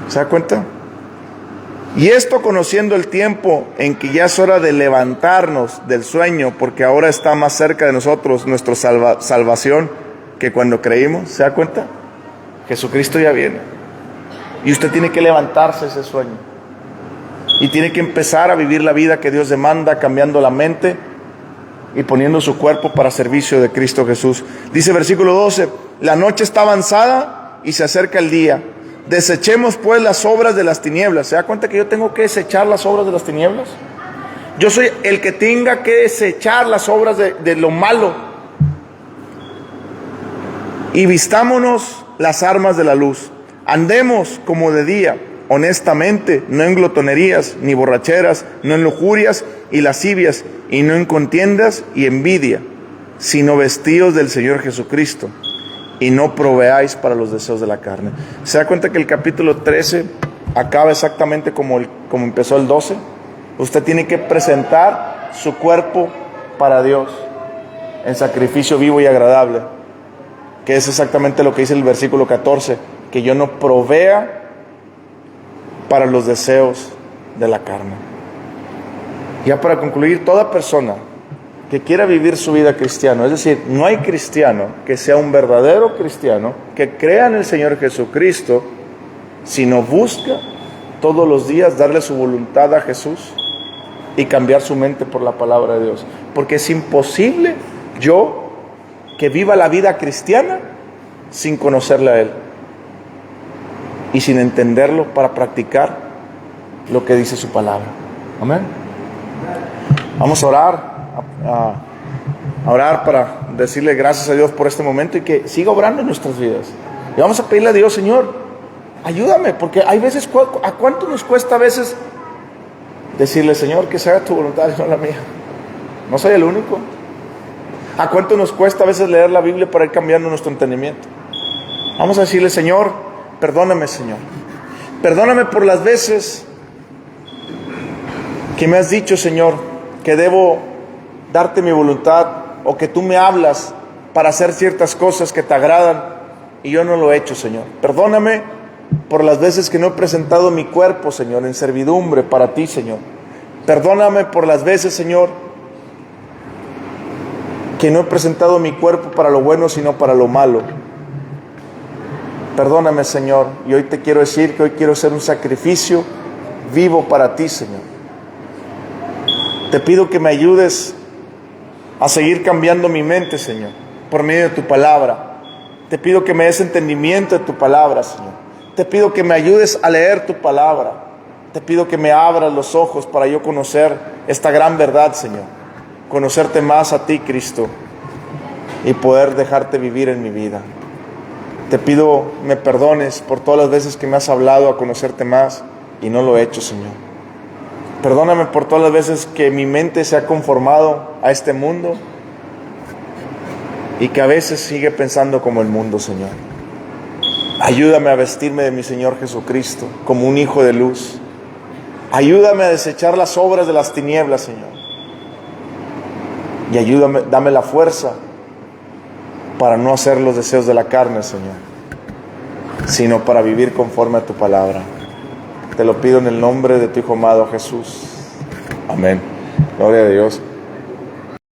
¿Se da cuenta? Y esto conociendo el tiempo en que ya es hora de levantarnos del sueño, porque ahora está más cerca de nosotros nuestra salvación que cuando creímos. ¿Se da cuenta? Jesucristo ya viene. Y usted tiene que levantarse de ese sueño. Y tiene que empezar a vivir la vida que Dios demanda, cambiando la mente y poniendo su cuerpo para servicio de Cristo Jesús. Dice versículo 12: la noche está avanzada y se acerca el día. Desechemos pues las obras de las tinieblas. ¿Se da cuenta que yo tengo que desechar las obras de las tinieblas? Yo soy el que tenga que desechar las obras de lo malo. Y vistámonos las armas de la luz. Andemos como de día, honestamente, no en glotonerías, ni borracheras, no en lujurias y lascivias, y no en contiendas y envidia, sino vestíos del Señor Jesucristo, y no proveáis para los deseos de la carne. ¿Se da cuenta que el capítulo 13 acaba exactamente como empezó el 12? Usted tiene que presentar su cuerpo para Dios en sacrificio vivo y agradable, que es exactamente lo que dice el versículo 14, que yo no provea para los deseos de la carne. Ya para concluir, toda persona que quiera vivir su vida cristiana, es decir, no hay cristiano que sea un verdadero cristiano, que crea en el Señor Jesucristo, sino busca todos los días darle su voluntad a Jesús y cambiar su mente por la palabra de Dios. Porque es imposible yo que viva la vida cristiana sin conocerle a Él y sin entenderlo para practicar lo que dice su palabra. Amén. Vamos a orar para decirle gracias a Dios por este momento y que siga obrando en nuestras vidas. Y vamos a pedirle a Dios: Señor, ayúdame, porque hay veces, ¿a cuánto nos cuesta a veces decirle: Señor, que se haga tu voluntad y no la mía? No soy el único. ¿A cuánto nos cuesta a veces leer la Biblia para ir cambiando nuestro entendimiento? Vamos a decirle: Señor, perdóname, Señor. Perdóname por las veces que me has dicho, Señor, que debo darte mi voluntad, o que tú me hablas para hacer ciertas cosas que te agradan y yo no lo he hecho, Señor. Perdóname por las veces que no he presentado mi cuerpo, Señor, en servidumbre para ti, Señor. Perdóname por las veces, Señor, que no he presentado mi cuerpo para lo bueno, sino para lo malo. Perdóname, Señor, y hoy te quiero decir que hoy quiero hacer un sacrificio vivo para ti, Señor. Te pido que me ayudes a seguir cambiando mi mente, Señor, por medio de tu palabra. Te pido que me des entendimiento de tu palabra, Señor. Te pido que me ayudes a leer tu palabra. Te pido que me abras los ojos para yo conocer esta gran verdad, Señor. Conocerte más a ti, Cristo, y poder dejarte vivir en mi vida. Te pido me perdones por todas las veces que me has hablado a conocerte más y no lo he hecho, Señor. Perdóname por todas las veces que mi mente se ha conformado a este mundo y que a veces sigue pensando como el mundo, Señor. Ayúdame a vestirme de mi Señor Jesucristo como un hijo de luz. Ayúdame a desechar las obras de las tinieblas, Señor. Y ayúdame, dame la fuerza para no hacer los deseos de la carne, Señor, sino para vivir conforme a tu palabra. Te lo pido en el nombre de tu Hijo amado Jesús. Amén. Gloria a Dios.